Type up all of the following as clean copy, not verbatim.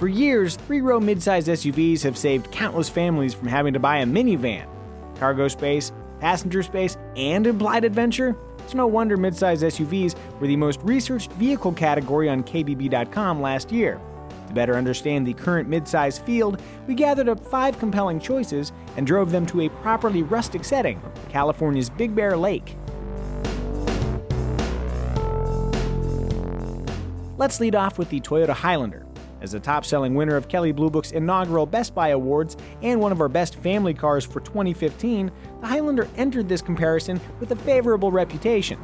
For years, three-row midsize SUVs have saved countless families from having to buy a minivan. Cargo space, passenger space, and implied adventure? It's no wonder midsize SUVs were the most researched vehicle category on KBB.com last year. To better understand the current midsize field, we gathered up 5 compelling choices and drove them to a properly rustic setting, California's Big Bear Lake. Let's lead off with the Toyota Highlander. As the top-selling winner of Kelley Blue Book's inaugural Best Buy Awards and one of our best family cars for 2015, the Highlander entered this comparison with a favorable reputation.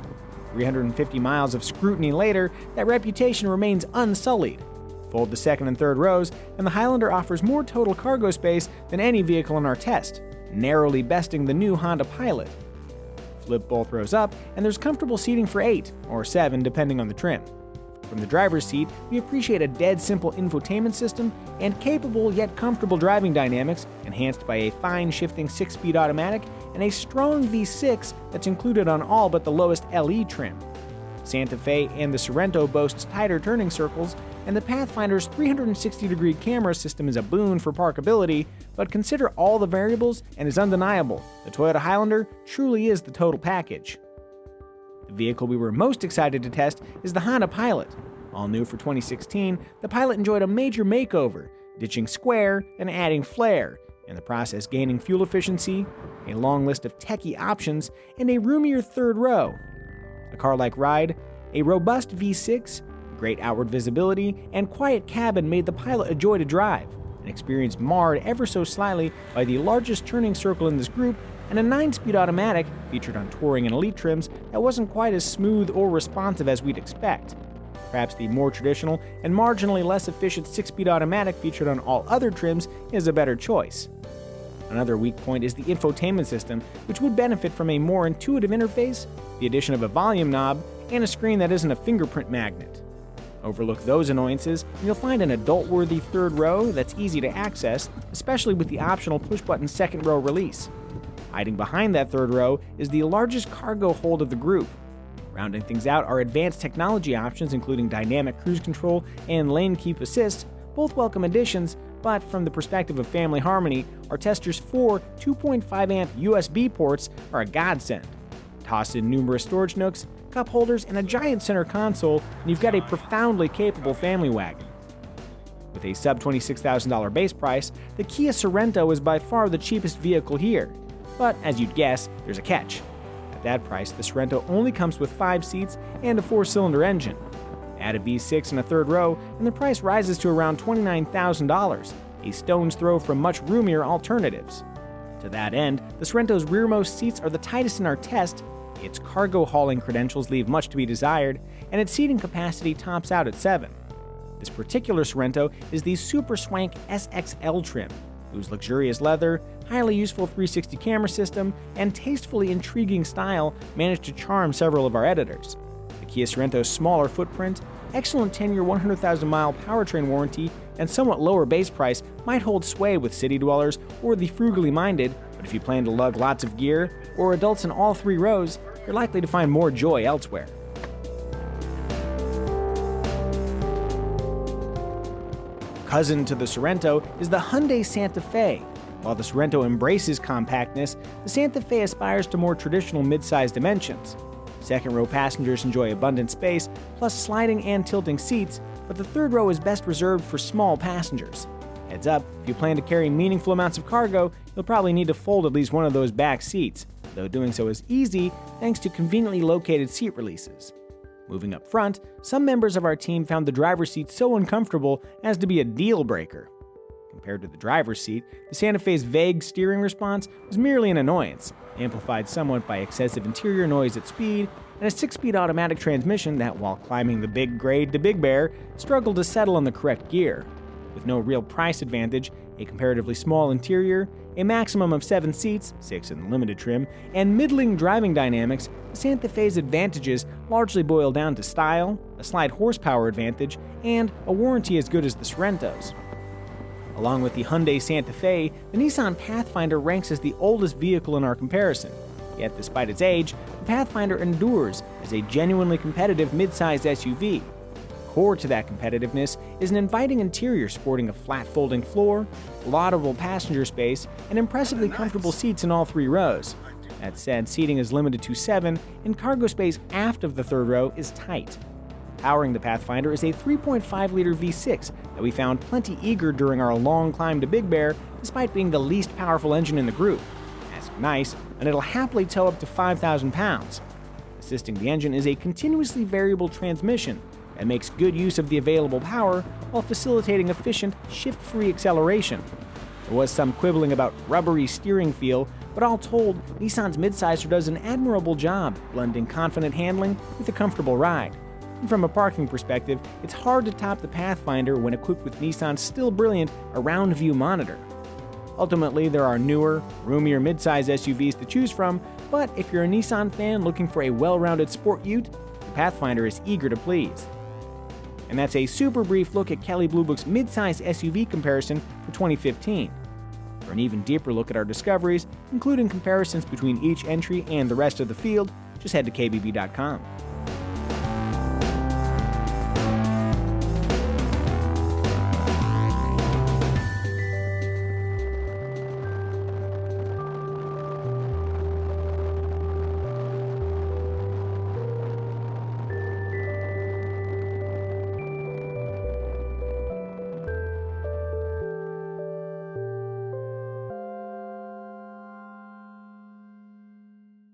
350 miles of scrutiny later, that reputation remains unsullied. Fold the second and third rows, and the Highlander offers more total cargo space than any vehicle in our test, narrowly besting the new Honda Pilot. Flip both rows up, and there's comfortable seating for 8, or 7 depending on the trim. From the driver's seat, we appreciate a dead simple infotainment system and capable yet comfortable driving dynamics, enhanced by a fine shifting 6-speed automatic and a strong V6 that's included on all but the lowest LE trim. Santa Fe and the Sorento boasts tighter turning circles, and the Pathfinder's 360-degree camera system is a boon for parkability, but consider all the variables and it's undeniable. The Toyota Highlander truly is the total package. The vehicle we were most excited to test is the Honda Pilot. All new for 2016, the Pilot enjoyed a major makeover, ditching square and adding flair, in the process gaining fuel efficiency, a long list of techie options, and a roomier third row. A car-like ride, a robust V6, great outward visibility, and quiet cabin made the Pilot a joy to drive, an experience marred ever so slightly by the largest turning circle in this group and a 9-speed automatic featured on touring and elite trims that wasn't quite as smooth or responsive as we'd expect. Perhaps the more traditional and marginally less efficient 6-speed automatic featured on all other trims is a better choice. Another weak point is the infotainment system, which would benefit from a more intuitive interface, the addition of a volume knob, and a screen that isn't a fingerprint magnet. Overlook those annoyances, and you'll find an adult-worthy third row that's easy to access, especially with the optional push-button second row release. Hiding behind that third row is the largest cargo hold of the group. Rounding things out are advanced technology options including dynamic cruise control and lane keep assist, both welcome additions, but from the perspective of family harmony, our testers' 4 2.5-amp USB ports are a godsend. Toss in numerous storage nooks, cup holders, and a giant center console, and you've got a profoundly capable family wagon. With a sub-$26,000 base price, the Kia Sorento is by far the cheapest vehicle here. But, as you'd guess, there's a catch. At that price, the Sorento only comes with 5 seats and a 4-cylinder engine. Add a V6 and a third row, and the price rises to around $29,000, a stone's throw from much roomier alternatives. To that end, the Sorento's rearmost seats are the tightest in our test, its cargo hauling credentials leave much to be desired, and its seating capacity tops out at 7. This particular Sorento is the super swank SXL trim, whose luxurious leather, highly useful 360 camera system, and tastefully intriguing style managed to charm several of our editors. The Kia Sorento's smaller footprint, excellent 10-year 100,000-mile powertrain warranty, and somewhat lower base price might hold sway with city dwellers or the frugally minded, but if you plan to lug lots of gear, or adults in all 3 rows, you're likely to find more joy elsewhere. Cousin to the Sorento is the Hyundai Santa Fe. While the Sorento embraces compactness, the Santa Fe aspires to more traditional mid-size dimensions. Second-row passengers enjoy abundant space, plus sliding and tilting seats, but the third row is best reserved for small passengers. Heads up, if you plan to carry meaningful amounts of cargo, you'll probably need to fold at least one of those back seats, though doing so is easy thanks to conveniently located seat releases. Moving up front, some members of our team found the driver's seat so uncomfortable as to be a deal breaker. Compared to the driver's seat, the Santa Fe's vague steering response was merely an annoyance, amplified somewhat by excessive interior noise at speed, and a 6-speed automatic transmission that, while climbing the big grade to Big Bear, struggled to settle on the correct gear. With no real price advantage, a comparatively small interior, a maximum of 7 seats, 6 in the limited trim, and middling driving dynamics, the Santa Fe's advantages largely boil down to style, a slight horsepower advantage, and a warranty as good as the Sorento's. Along with the Hyundai Santa Fe, the Nissan Pathfinder ranks as the oldest vehicle in our comparison. Yet, despite its age, the Pathfinder endures as a genuinely competitive mid-sized SUV. Core to that competitiveness is an inviting interior sporting a flat folding floor, laudable passenger space, and impressively comfortable seats in all 3 rows. That said, seating is limited to 7, and cargo space aft of the 3rd row is tight. Powering the Pathfinder is a 3.5-liter V6 that we found plenty eager during our long climb to Big Bear, despite being the least powerful engine in the group. Ask nice, and it'll happily tow up to 5,000 pounds. Assisting the engine is a continuously variable transmission that makes good use of the available power while facilitating efficient, shift-free acceleration. There was some quibbling about rubbery steering feel, but all told, Nissan's midsizer does an admirable job blending confident handling with a comfortable ride. And from a parking perspective, it's hard to top the Pathfinder when equipped with Nissan's still brilliant around view monitor. Ultimately, there are newer, roomier midsize SUVs to choose from, but if you're a Nissan fan looking for a well-rounded sport ute, the Pathfinder is eager to please. And that's a super brief look at Kelley Blue Book's midsize SUV comparison for 2015. For an even deeper look at our discoveries, including comparisons between each entry and the rest of the field, just head to kbb.com.